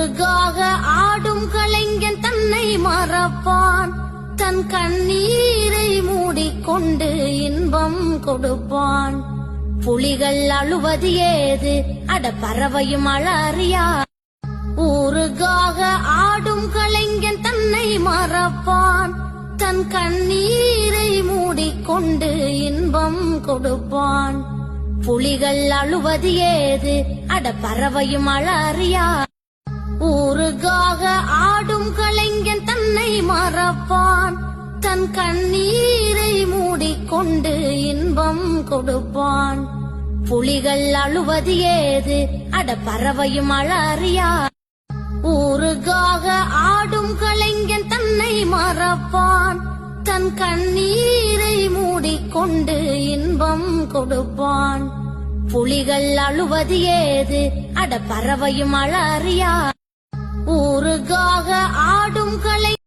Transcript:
ஊருக்காக ஆடும் கலைஞன் தன்னை மறப்பான், தன் கண்ணீரை மூடிக்கொண்டு இன்பம் கொடுப்பான். புலிகள் அழுவது ஏது, அட பறவையும் அழறியா. ஊருக்காக ஆடும் கலைஞன் தன்னை மறப்பான், தன் கண்ணீரை மூடிக்கொண்டு இன்பம் கொடுப்பான். புலிகள் அழுவது ஏது, அட பறவையும் அழறியா. ஊருக்காக ஆடும் கலைஞன் தன்னை மறப்பான், தன் கண்ணீரை மூடிக்கொண்டு இன்பம் கொடுப்பான். புலிகள் அழுவது ஏது, அட பறவையும் அழறியா. ஊருக்காக ஆடும் கலைஞன் தன்னை மறப்பான், தன் கண்ணீரை மூடிக்கொண்டு இன்பம் கொடுப்பான். புலிகள் அழுவது ஏது, அட பறவையும் அழறியா. ஊருக்காக